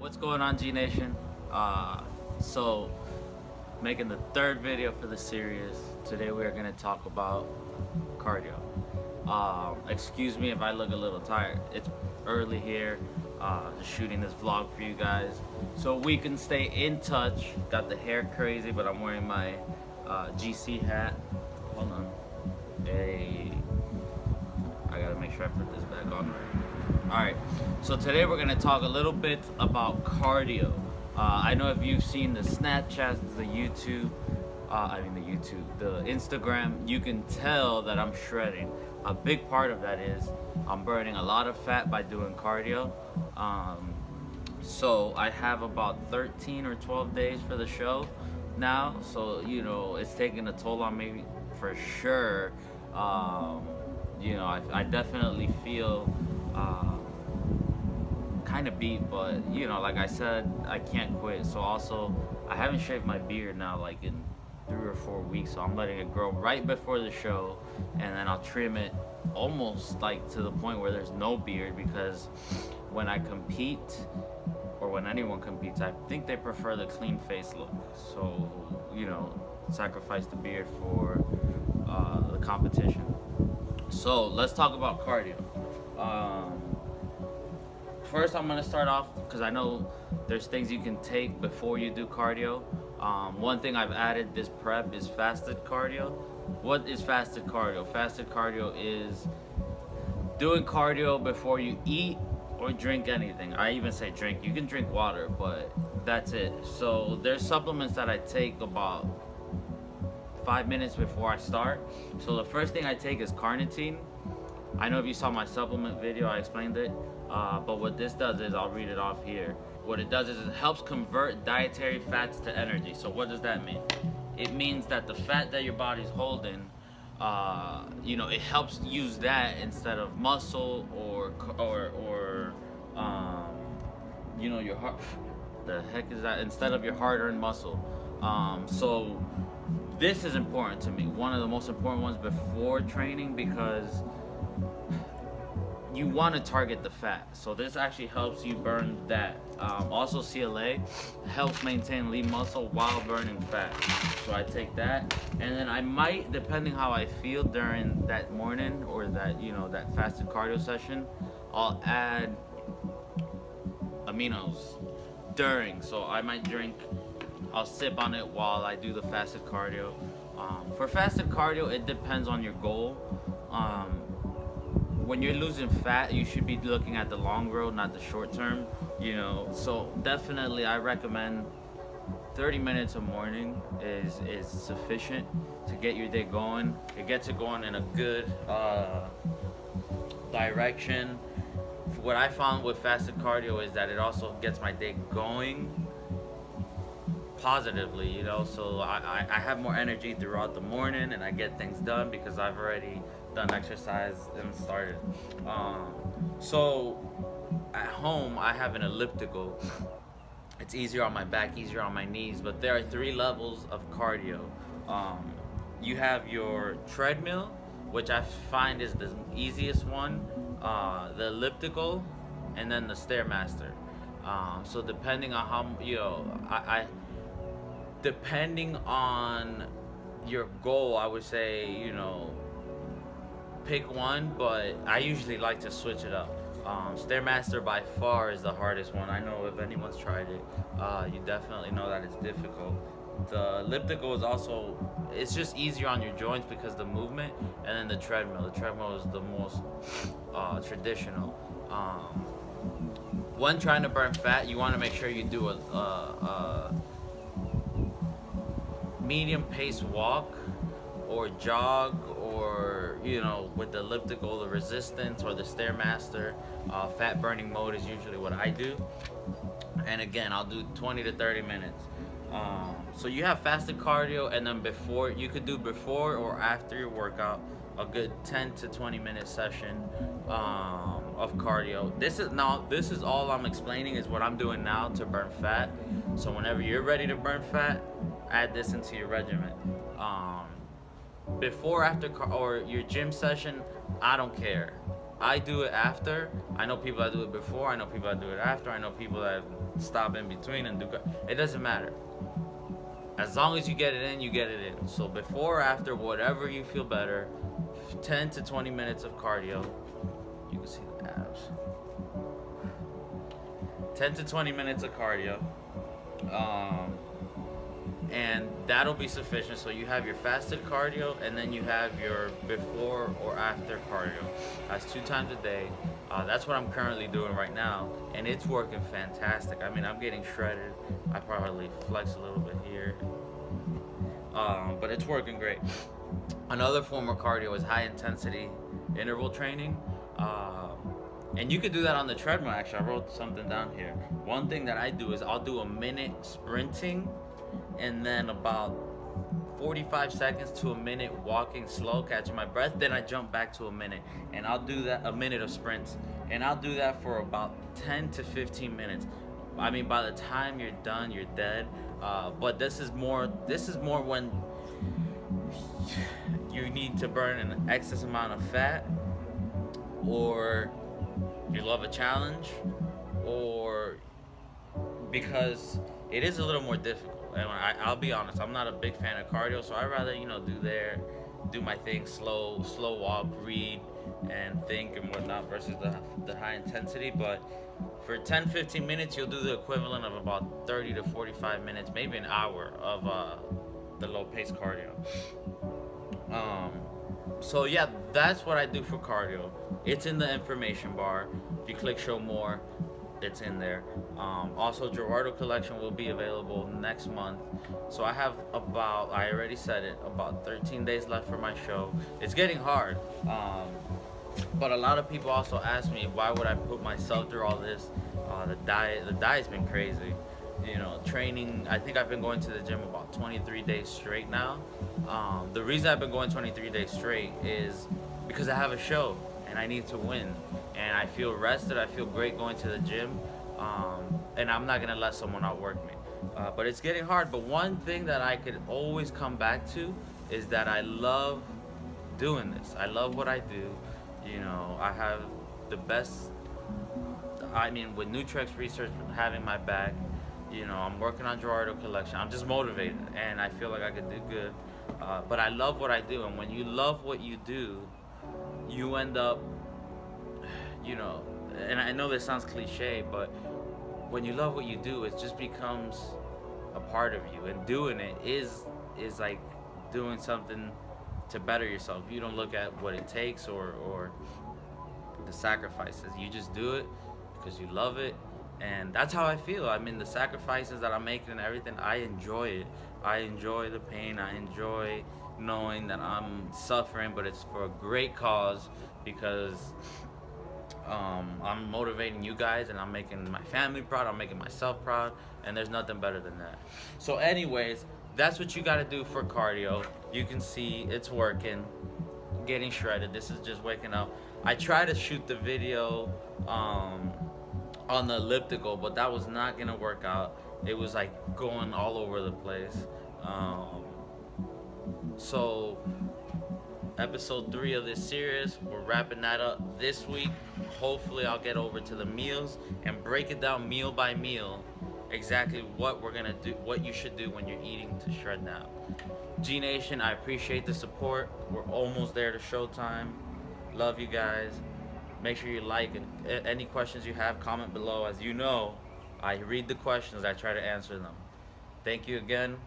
What's going on, G Nation? So making the third video for the series. Today we are going to talk about cardio. Excuse me if I look a little tired. It's early here, just shooting this vlog for you guys so we can stay in touch. Got the hair crazy, but I'm wearing my GC hat. Hold on. Hey, I gotta make sure I put this back on right. Alright, so today we're going to talk a little bit about cardio. I know if you've seen the Snapchat, the YouTube, the Instagram, you can tell that I'm shredding. A big part of that is I'm burning a lot of fat by doing cardio. So I have about 13 or 12 days for the show now, so you know it's taking a toll on me for sure. You know, I definitely feel kind of beat, but you know, like I said, I can't quit. So also, I haven't shaved my beard now like in 3 or 4 weeks, so I'm letting it grow right before the show, and then I'll trim it almost like to the point where there's no beard, because when I compete, or when anyone competes, I think they prefer the clean face look. So, you know, sacrifice the beard for the competition. So let's talk about cardio. First, I'm going to start off, because I know there's things you can take before you do cardio. One thing I've added this prep is fasted cardio. What is fasted cardio? Fasted cardio is doing cardio before you eat or drink anything. I even say drink. You can drink water, but that's it. So there's supplements that I take about 5 minutes before I start. So the first thing I take is carnitine. I know if you saw my supplement video, I explained it. But what this does is, I'll read it off here. What it does is it helps convert dietary fats to energy. So what does that mean? It means that the fat that your body's holding, you know, it helps use that instead of muscle or you know, your heart. The heck is that? Instead of your hard-earned muscle. So this is important to me. One of the most important ones before training, because you want to target the fat. So this actually helps you burn that. Also, CLA helps maintain lean muscle while burning fat. So I take that, and then I might, depending how I feel during that morning or that, you know, that fasted cardio session, I'll add aminos during. So I might drink, I'll sip on it while I do the fasted cardio. For fasted cardio, it depends on your goal. When you're losing fat, you should be looking at the long road, not the short term, you know. So definitely I recommend 30 minutes a morning is sufficient to get your day going. It gets it going in a good direction. What I found with fasted cardio is that it also gets my day going positively, you know. So I have more energy throughout the morning, and I get things done because I've already done exercise and started. So at home I have an elliptical. It's easier on my back, easier on my knees, but there are 3 levels of cardio. You have your treadmill, which I find is the easiest one, the elliptical, and then the StairMaster. So depending on how, you know, depending on your goal, I would say, you know, pick one, but I usually like to switch it up. StairMaster by far is the hardest one. I know if anyone's tried it, you definitely know that it's difficult. The elliptical is also, it's just easier on your joints because the movement, and then the treadmill. The treadmill is the most traditional. When trying to burn fat, you want to make sure you do a medium pace walk or jog, or, you know, with the elliptical, the resistance, or the StairMaster. Fat burning mode is usually what I do, and again, I'll do 20 to 30 minutes. So you have fasted cardio, and then before, you could do before or after your workout, a good 10 to 20 minute session of cardio. This is all I'm explaining is what I'm doing now to burn fat. So whenever you're ready to burn fat, add this into your regimen. Before, after, or your gym session, I don't care. I do it after. I know people that do it before. I know people that do it after. I know people that stop in between and do. It doesn't matter. As long as you get it in, you get it in. So before or after, whatever you feel better, 10 to 20 minutes of cardio. You can see the abs. 10 to 20 minutes of cardio. And that'll be sufficient. So you have your fasted cardio, and then you have your before or after cardio. That's 2 times a day. That's what I'm currently doing right now, and it's working fantastic. I mean, I'm getting shredded. I probably flex a little bit here, but it's working great. Another form of cardio is high intensity interval training. And you could do that on the treadmill. Actually, I wrote something down here. One thing that I do is I'll do a minute sprinting, and then about 45 seconds to a minute walking slow, catching my breath. Then I jump back to a minute, and I'll do that, a minute of sprints, and I'll do that for about 10 to 15 minutes. I mean, by the time you're done, you're dead. But this is more when you need to burn an excess amount of fat, or you love a challenge, or because it is a little more difficult. And I'll be honest, I'm not a big fan of cardio, so I'd rather, do my thing, slow walk, read, and think and whatnot, versus the high intensity. But for 10-15 minutes, you'll do the equivalent of about 30 to 45 minutes, maybe an hour of the low pace cardio. So yeah, that's what I do for cardio. It's in the information bar. If you click show more, it's in there. Also, Gerardo collection will be available next month. So I have I already said it, about 13 days left for my show. It's getting hard. But a lot of people also ask me, why would I put myself through all this? The diet's been crazy. Training, I think I've been going to the gym about 23 days straight now. The reason I've been going 23 days straight is because I have a show and I need to win. And I feel rested, I feel great going to the gym. And I'm not gonna let someone outwork me. But it's getting hard. But one thing that I could always come back to is that I love doing this. I love what I do. I have the best, with Nutrex research having my back, I'm working on Gerardo collection. I'm just motivated, and I feel like I could do good. But I love what I do, and when you love what you do, you end up, and I know this sounds cliche, but when you love what you do, it just becomes a part of you, and doing it is like doing something to better yourself. You don't look at what it takes or the sacrifices. You just do it because you love it. And that's how I feel. I mean, the sacrifices that I'm making and everything, I enjoy it. I enjoy the pain. I enjoy knowing that I'm suffering, but it's for a great cause, because I'm motivating you guys, and I'm making my family proud. I'm making myself proud, and there's nothing better than that. So anyways, that's what you got to do for cardio. You can see it's working, getting shredded. This is just waking up. I try to shoot the video on the elliptical, but that was not gonna work out. It was like going all over the place. So episode 3 of this series, we're wrapping that up this week. Hopefully I'll get over to the meals and break it down meal by meal, exactly what we're gonna do, what you should do when you're eating to shred now. G Nation, I appreciate the support. We're almost there to showtime. Love you guys. Make sure you like, and any questions you have, comment below. As you know, I read the questions, I try to answer them. Thank you again.